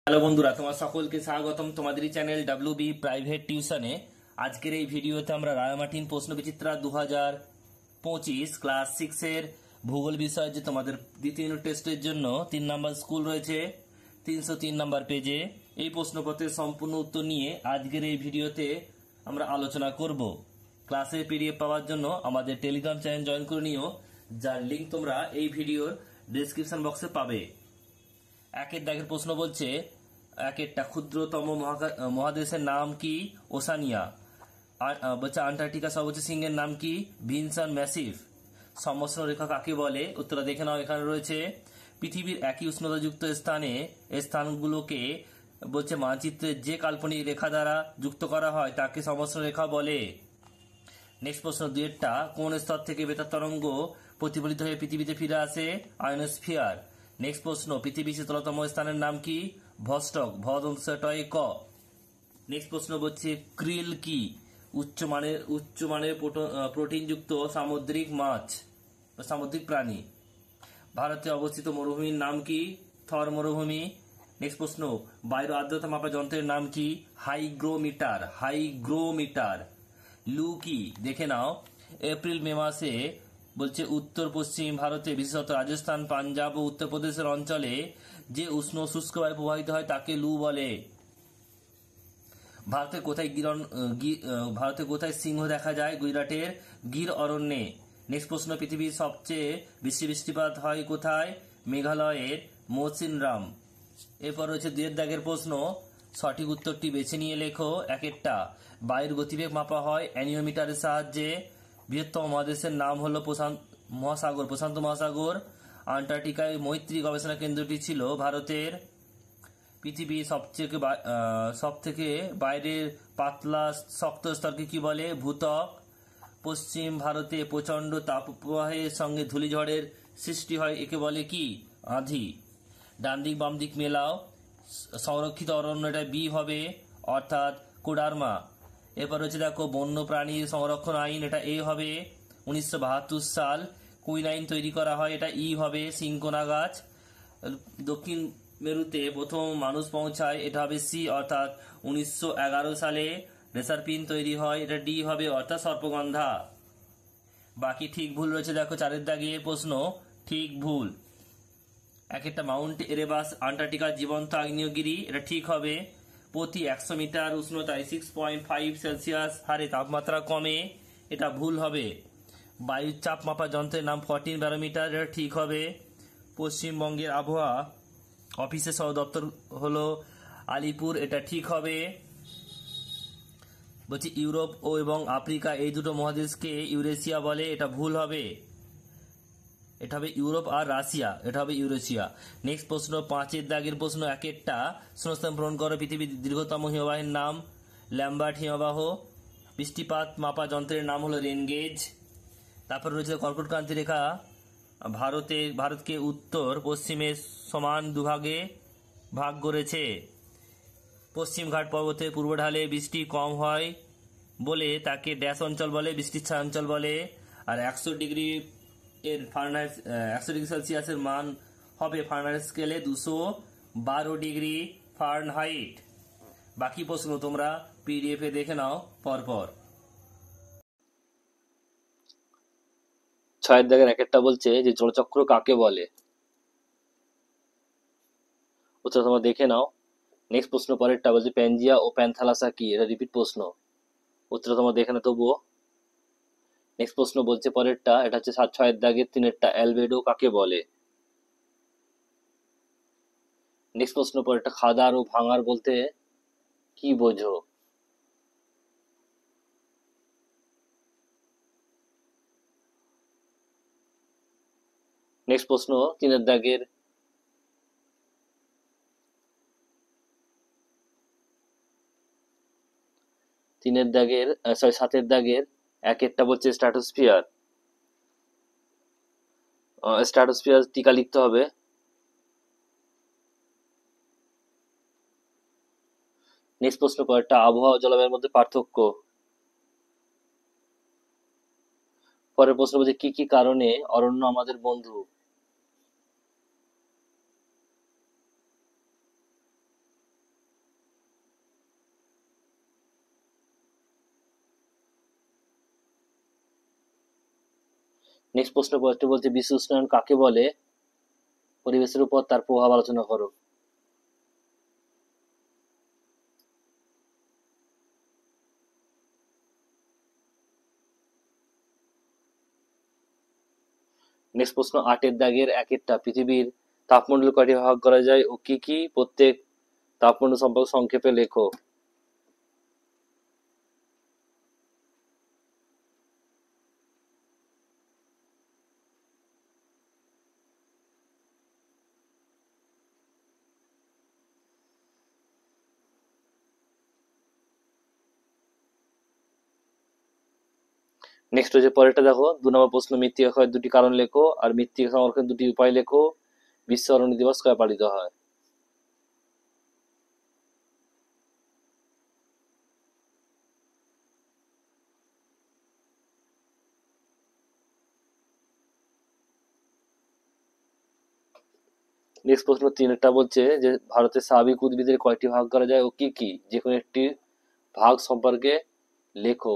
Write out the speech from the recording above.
Hello বন্ধুরা, তোমার সকলকে স্বাগতম তোমাদের চ্যানেল ডাব্লিউবি প্রাইভেট টিউশনে। আজকের এই ভিডিওতে আমরা রায়মার্টিন প্রশ্নবিচিত্রা 2025 ক্লাস 6-এর ভূগোল বিষয়, যে তোমাদের দ্বিতীয় টেস্টের জন্য 3 নম্বর স্কুল রয়েছে 303 নম্বর পেজে, এই প্রশ্নপত্রের সম্পূর্ণ উত্তর নিয়ে আজকের এই ভিডিওতে আমরা আলোচনা করব। ক্লাসের পিডিএফ পাওয়ার জন্য আমাদের টেলিগ্রাম চ্যানেল জয়েন করে নিও, যার লিঙ্ক তোমরা এই ভিডিওর ডেসক্রিপশন বক্সে পাবে। একের দাগের প্রশ্ন বলছে, একটা ক্ষুদ্রতম মহাদেশের নাম কি? ওসানিয়া। বলছে আন্টার্কটিকা সর্বোচ্চ সিংহের নাম কি? Vinson Massif. সমষ্ণ রেখা কাকে বলে? উত্তরটা দেখে নাও। এখানে রয়েছে পৃথিবীর একই উষ্ণতাযুক্ত স্থানগুলোকে বলছে মানচিত্রে যে কাল্পনিক রেখা দ্বারা যুক্ত করা হয় তাকে সমষ্ণ রেখা বলে। নেক্সট প্রশ্ন, দুয়েরটা, কোন স্তর থেকে বেতার তরঙ্গ প্রতিফলিত হয়ে পৃথিবীতে ফিরে আসে? আয়নোস্ফিয়ার। নেক্সট প্রশ্ন, পৃথিবীর শীতলতম স্থানের নাম কি? ভস্টক। ভদন্তয় ক। নেক্সট প্রশ্ন বলছে, ক্রিল কি? উচ্চমানের প্রোটিনযুক্ত সামুদ্রিক মাছ, সামুদ্রিক প্রাণী। ভারতে অবস্থিত মরুভূমির নাম কি? থর মরুভূমি। নেক্সট প্রশ্ন, বায়ুর আর্দ্রতা মাপা যন্ত্রের নাম কি? হাইগ্রোমিটার। হাইগ্রোমিটার। লু কি? দেখে নাও। এপ্রিল মে মাসে বলছে উত্তর পশ্চিম ভারতে, বিশেষত রাজস্থান, পাঞ্জাব ও উত্তরপ্রদেশের অঞ্চলে যে উষ্ণ শুষ্ক বায়ু প্রবাহিত হয় তাকে লু বলে। ভারতে কোথায় সিংহ দেখা যায়? গুজরাটের গির অরণ্যে। নেক্সট প্রশ্ন, পৃথিবীর সবচেয়ে বেশি বৃষ্টিপাত হয় কোথায়? মেঘালয়ের মৌসিনরাম। এরপর রয়েছে দুয়ের দাগের প্রশ্ন, সঠিক উত্তরটি বেছে নিয়ে লেখো। একটা, বায়ুর গতিবেগ মাপা হয় অ্যানিওমিটারের সাহায্যে। বৃহত্তম মহাদেশের নাম হলো প্রশান্ত মহাসাগর। আন্টার্কটিকায় মৈত্রী গবেষণা কেন্দ্রটি ছিল ভারতের। পৃথিবীর সবথেকে বাইরের পাতলা শক্ত স্তরকে কি বলে? ভূত্বক। পশ্চিম ভারতে প্রচণ্ড তাপপ্রবাহের সঙ্গে ধূলিঝড়ের সৃষ্টি হয়, একে বলে কি? আঁধি। ডান দিক বাম দিক মেলাও। সংরক্ষিত অরণ্য, এটা বি হবে, অর্থাৎ কোডারমা। এরপর হচ্ছে দেখো, বন্য প্রাণীর সংরক্ষণ আইন, এটা এ হবে। 1972 সাল কুইন আইন তৈরি করা হয়, এটা ই হবে, সিনকোনা গাছ। দক্ষিণ মেরুতে প্রথম মানুষ পৌঁছায়, এটা হবে সি, অর্থাৎ 1911 সালে। রেসারপিন তৈরি হয়, এটা ডি হবে, অর্থাৎ সর্পগন্ধা। বাকি ঠিক ভুল রয়েছে দেখো চারের দাগে প্রশ্ন, ঠিক ভুল। একটা, মাউন্ট এরেবাস আন্টার্কটিকার জীবন্ত আগ্নেয়গিরি, এটা ঠিক হবে। প্রতি 100 মিটার উষ্ণতায় 6.5 সেলসিয়াস হারে তাপমাত্রা কমে, এটা ভুল হবে। বায়ুর চাপ মাপা যন্ত্রের নাম 14 ব্যারোমিটার, এটা ঠিক হবে। পশ্চিমবঙ্গের আবহাওয়া অফিসের সদর দপ্তর হলো আলিপুর, এটা ঠিক হবে। বলছি ইউরোপ ও এবং আফ্রিকা এই দুটো মহাদেশকে ইউরেশিয়া বলে, এটা ভুল হবে। এটা হবে ইউরোপ আর রাশিয়া, এটা হবে ইউরেশিয়া। নেক্সট প্রশ্ন, পাঁচের দাগের প্রশ্ন, একটা, শূন্যস্থান পূরণ করো। পৃথিবীর দীর্ঘতম হিমবাহের নাম? ল্যাম্বার্ট হিমবাহ। বৃষ্টিপাত মাপা যন্ত্রের নাম হলো রেনগেজ। তারপর রয়েছে কর্কটক্রান্তি রেখা ভারতকে উত্তর পশ্চিমে সমান দুভাগে ভাগ করেছে। পশ্চিম ঘাট পর্বতের পূর্ব ঢালে বৃষ্টি কম হয় বলে তাকে ড্যাশ অঞ্চল বলে, বৃষ্টির ছায়া অঞ্চল বলে। আর 100 ডিগ্রি সেলসিয়াসের মান হবে ফারেনহাইট স্কেলে 212 ডিগ্রি ফারেনহাইট। বাকি প্রশ্ন তোমরা পিডিএফ এ দেখে নাও পরপর। 6 দাগের একটা বলছে যে জলচক্র কাকে বলে? উত্তর তোমরা দেখে নাও। নেক্সট প্রশ্ন পরেরটা বলছে প্যানজিয়া ও প্যানথালাসা কি? এটা রিপিট প্রশ্ন, উত্তর তোমরা দেখে না তবুও। নেক্সট প্রশ্ন বলছে পরেরটা, এটা হচ্ছে 6 দাগের 3-এরটা, অ্যালবেডো কাকে বলে? নেক্সট প্রশ্ন পরেরটা, খাদার ও ভাঙার বলতে কি বোঝো? নেক্সট প্রশ্ন 3-এর দাগের 7-এর দাগের একটা বলছে স্ট্র্যাটোস্ফিয়ার। স্ট্র্যাটোস্ফিয়ার টিকা লিখতে হবে। নেক্সট প্রশ্ন পরেরটা, আবহাওয়া ও জলবায়ুর মধ্যে পার্থক্য? পরের প্রশ্ন বলছে কি কি কারণে অরণ্য আমাদের বন্ধু? নেক্সট প্রশ্ন পরেরটি বলছে বিশ্ব উষ্ণায়ন কাকে বলে? পরিবেশের উপর তার প্রভাব আলোচনা করো। নেক্সট প্রশ্ন ৮ দাগের ১টা পৃথিবীর তাপমণ্ডল কয়টি ভাগ করা যায় ও কি কি? প্রত্যেক তাপমণ্ডল সম্পর্কে সংক্ষেপে লেখো। নেক্সট হচ্ছে পরেরটা দেখো ২ নম্বর প্রশ্ন মৃত্তিকা ক্ষয়ের ২টি কারণ লেখো আর মৃত্তিকা সংরক্ষণের ২টি উপায় লেখো। বিশ্ব অরণ্য দিবস কবে পালিত হয়? নেক্সট প্রশ্ন ৩টা বলছে যে ভারতের স্বাভাবিক উদ্ভিদের কয়টি ভাগ করা যায় ও কি কি? যে কোনো একটি ভাগ সম্পর্কে লেখো।